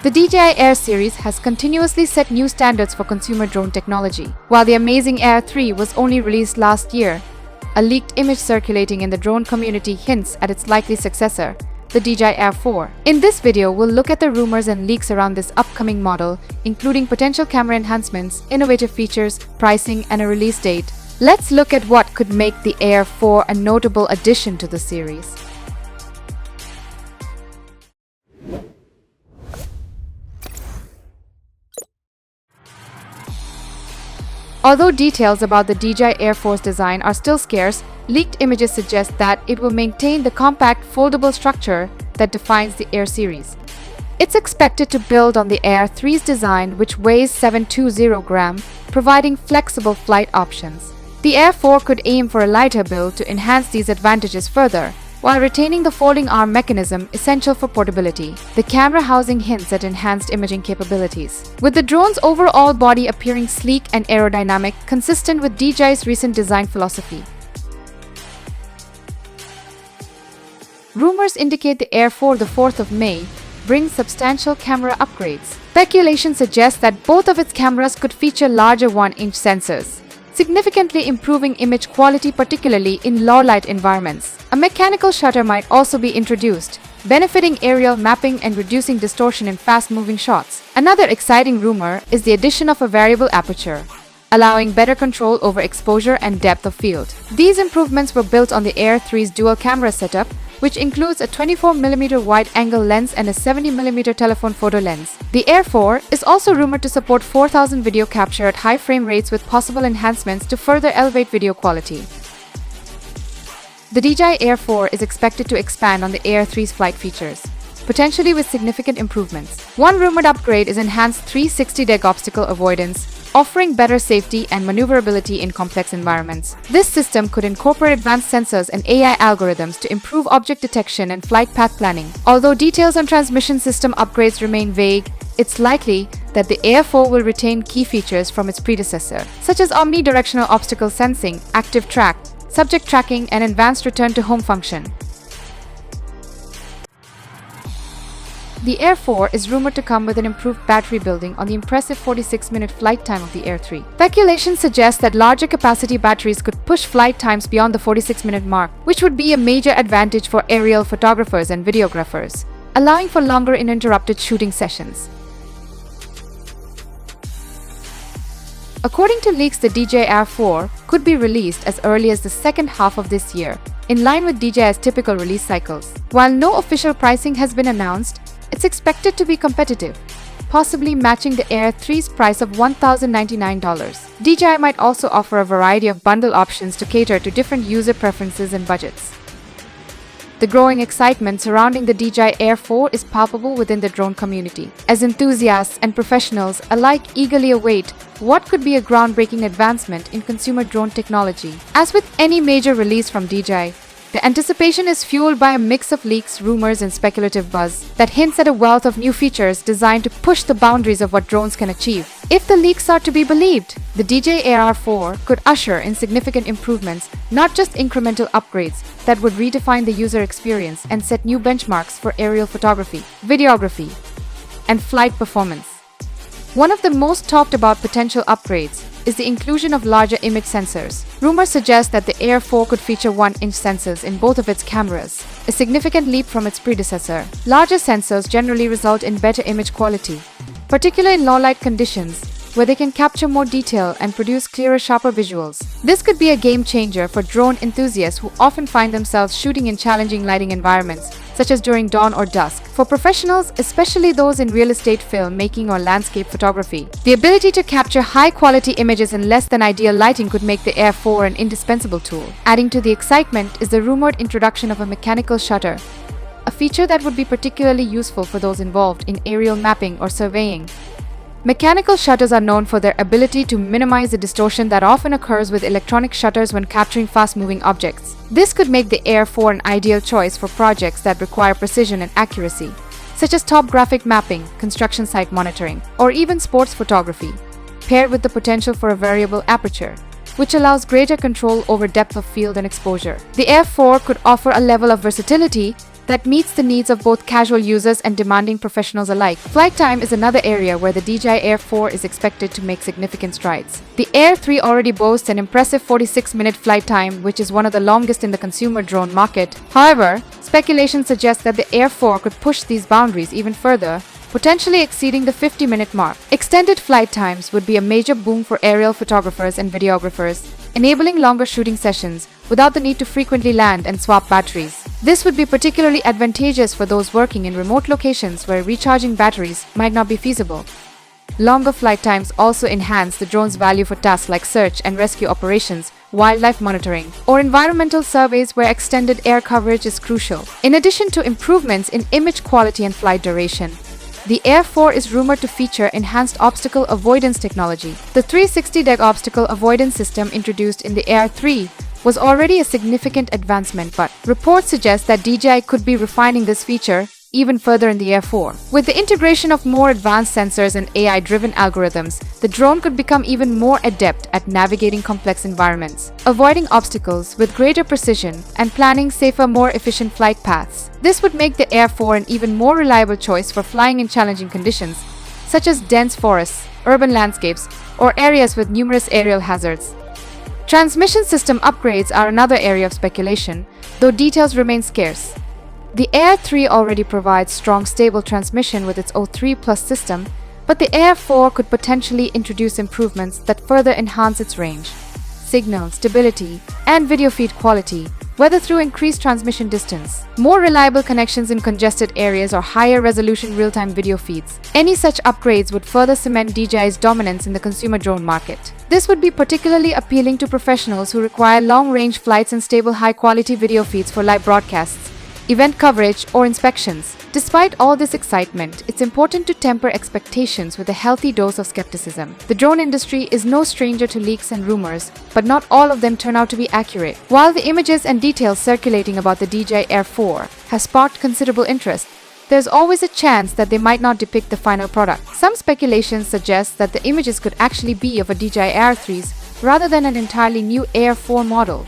The DJI Air series has continuously set new standards for consumer drone technology. While the amazing Air 3 was only released last year, a leaked image circulating in the drone community hints at its likely successor, the DJI Air 4. In this video, we'll look at the rumors and leaks around this upcoming model, including potential camera enhancements, innovative features, pricing, and a release date. Let's look at what could make the Air 4 a notable addition to the series. Although details about the DJI Air 4's design are still scarce, leaked images suggest that it will maintain the compact, foldable structure that defines the Air series. It's expected to build on the Air 3's design, which weighs 720 grams, providing flexible flight options. The Air 4 could aim for a lighter build to enhance these advantages further, while retaining the folding arm mechanism essential for portability. The camera housing hints at enhanced imaging capabilities, with the drone's overall body appearing sleek and aerodynamic, consistent with DJI's recent design philosophy. Rumors indicate the Air 4, the 4th of May, brings substantial camera upgrades. Speculation suggests that both of its cameras could feature larger 1-inch sensors, significantly improving image quality, particularly in low-light environments. A mechanical shutter might also be introduced, benefiting aerial mapping and reducing distortion in fast-moving shots. Another exciting rumor is the addition of a variable aperture, allowing better control over exposure and depth of field. These improvements were built on the Air 3's dual-camera setup, which includes a 24mm wide-angle lens and a 70mm telephoto photo lens. The Air 4 is also rumored to support 4000 video capture at high frame rates, with possible enhancements to further elevate video quality. The DJI Air 4 is expected to expand on the Air 3's flight features, potentially with significant improvements. One rumored upgrade is enhanced 360-degree obstacle avoidance, offering better safety and maneuverability in complex environments. This system could incorporate advanced sensors and AI algorithms to improve object detection and flight path planning. Although details on transmission system upgrades remain vague, it's likely that the Air 4 will retain key features from its predecessor, such as omnidirectional obstacle sensing, active track, subject tracking, and advanced return-to-home function. The Air 4 is rumored to come with an improved battery, building on the impressive 46-minute flight time of the Air 3. Speculation suggests that larger capacity batteries could push flight times beyond the 46-minute mark, which would be a major advantage for aerial photographers and videographers, allowing for longer uninterrupted shooting sessions. According to leaks, the DJI Air 4 could be released as early as the second half of this year, in line with DJI's typical release cycles. While no official pricing has been announced, it's expected to be competitive, possibly matching the Air 3's price of $1,099. DJI might also offer a variety of bundle options to cater to different user preferences and budgets. The growing excitement surrounding the DJI Air 4 is palpable within the drone community, as enthusiasts and professionals alike eagerly await what could be a groundbreaking advancement in consumer drone technology. As with any major release from DJI, the anticipation is fueled by a mix of leaks, rumors, and speculative buzz that hints at a wealth of new features designed to push the boundaries of what drones can achieve. If the leaks are to be believed, the DJI Air 4 could usher in significant improvements, not just incremental upgrades, that would redefine the user experience and set new benchmarks for aerial photography, videography, and flight performance. One of the most talked about potential upgrades is the inclusion of larger image sensors. Rumors suggest that the Air 4 could feature 1-inch sensors in both of its cameras, a significant leap from its predecessor. Larger sensors generally result in better image quality, particularly in low-light conditions, where they can capture more detail and produce clearer, sharper visuals. This could be a game changer for drone enthusiasts who often find themselves shooting in challenging lighting environments, such as during dawn or dusk. For professionals, especially those in real estate filmmaking or landscape photography, the ability to capture high-quality images in less than ideal lighting could make the Air 4 an indispensable tool. Adding to the excitement is the rumored introduction of a mechanical shutter, a feature that would be particularly useful for those involved in aerial mapping or surveying. Mechanical shutters are known for their ability to minimize the distortion that often occurs with electronic shutters when capturing fast-moving objects. This could make the Air 4 an ideal choice for projects that require precision and accuracy, such as topographic mapping, construction site monitoring, or even sports photography, paired with the potential for a variable aperture, which allows greater control over depth of field and exposure. The Air 4 could offer a level of versatility that meets the needs of both casual users and demanding professionals alike. Flight time is another area where the DJI Air 4 is expected to make significant strides. The Air 3 already boasts an impressive 46-minute flight time, which is one of the longest in the consumer drone market. However, speculation suggests that the Air 4 could push these boundaries even further, potentially exceeding the 50-minute mark. Extended flight times would be a major boom for aerial photographers and videographers, enabling longer shooting sessions without the need to frequently land and swap batteries. This would be particularly advantageous for those working in remote locations where recharging batteries might not be feasible. Longer flight times also enhance the drone's value for tasks like search and rescue operations, wildlife monitoring, or environmental surveys where extended air coverage is crucial. In addition to improvements in image quality and flight duration, the Air 4 is rumored to feature enhanced obstacle avoidance technology. The 360-degree obstacle avoidance system introduced in the Air 3 was already a significant advancement, but reports suggest that DJI could be refining this feature even further in the Air 4. With the integration of more advanced sensors and AI-driven algorithms, the drone could become even more adept at navigating complex environments, avoiding obstacles with greater precision, and planning safer, more efficient flight paths. This would make the Air 4 an even more reliable choice for flying in challenging conditions, such as dense forests, urban landscapes, or areas with numerous aerial hazards. Transmission system upgrades are another area of speculation, though details remain scarce. The Air 3 already provides strong, stable transmission with its O3 Plus system, but the Air 4 could potentially introduce improvements that further enhance its range, signal stability, and video feed quality, whether through increased transmission distance, more reliable connections in congested areas, or higher resolution real-time video feeds. Any such upgrades would further cement DJI's dominance in the consumer drone market. This would be particularly appealing to professionals who require long-range flights and stable, high-quality video feeds for live broadcasts, event coverage, or inspections. Despite all this excitement, it's important to temper expectations with a healthy dose of skepticism. The drone industry is no stranger to leaks and rumors, but not all of them turn out to be accurate. While the images and details circulating about the DJI Air 4 have sparked considerable interest, there's always a chance that they might not depict the final product. Some speculations suggest that the images could actually be of a DJI Air 3s rather than an entirely new Air 4 model.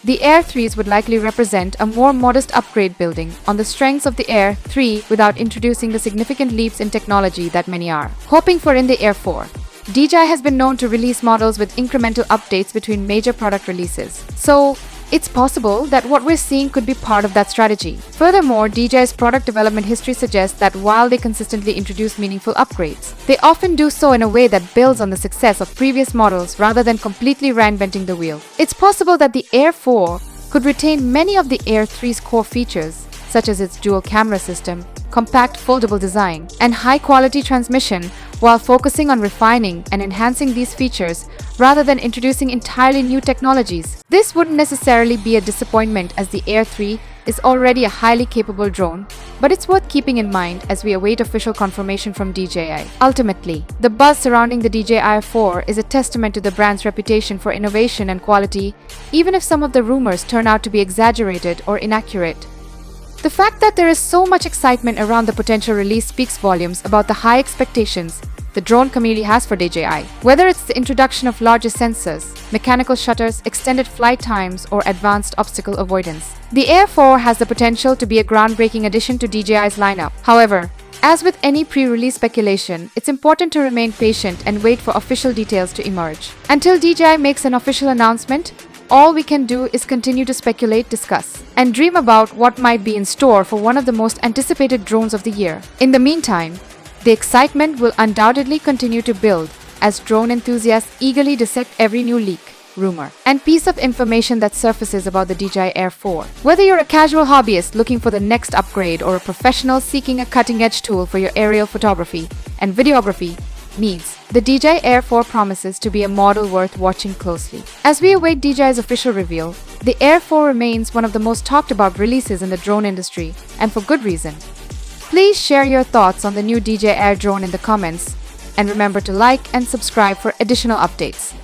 The Air 3s would likely represent a more modest upgrade, building on the strengths of the Air 3 without introducing the significant leaps in technology that many are hoping for in the Air 4. DJI has been known to release models with incremental updates between major product releases, so it's possible that what we're seeing could be part of that strategy. Furthermore, DJI's product development history suggests that while they consistently introduce meaningful upgrades, they often do so in a way that builds on the success of previous models rather than completely reinventing the wheel. It's possible that the Air 4 could retain many of the Air 3's core features, such as its dual camera system, compact foldable design, and high-quality transmission, while focusing on refining and enhancing these features rather than introducing entirely new technologies. This wouldn't necessarily be a disappointment, as the Air 3 is already a highly capable drone, but it's worth keeping in mind as we await official confirmation from DJI. Ultimately, the buzz surrounding the DJI Air 4 is a testament to the brand's reputation for innovation and quality, even if some of the rumors turn out to be exaggerated or inaccurate. The fact that there is so much excitement around the potential release speaks volumes about the high expectations the drone community has for DJI. Whether it's the introduction of larger sensors, mechanical shutters, extended flight times, or advanced obstacle avoidance, the Air 4 has the potential to be a groundbreaking addition to DJI's lineup. However, as with any pre-release speculation, it's important to remain patient and wait for official details to emerge. Until DJI makes an official announcement, all we can do is continue to speculate, discuss, and dream about what might be in store for one of the most anticipated drones of the year. In the meantime, the excitement will undoubtedly continue to build as drone enthusiasts eagerly dissect every new leak, rumor, and piece of information that surfaces about the DJI Air 4. Whether you're a casual hobbyist looking for the next upgrade or a professional seeking a cutting-edge tool for your aerial photography and videography needs, the DJI Air 4 promises to be a model worth watching closely. As we await DJI's official reveal, the Air 4 remains one of the most talked about releases in the drone industry, and for good reason. Please share your thoughts on the new DJI Air drone in the comments, and remember to like and subscribe for additional updates.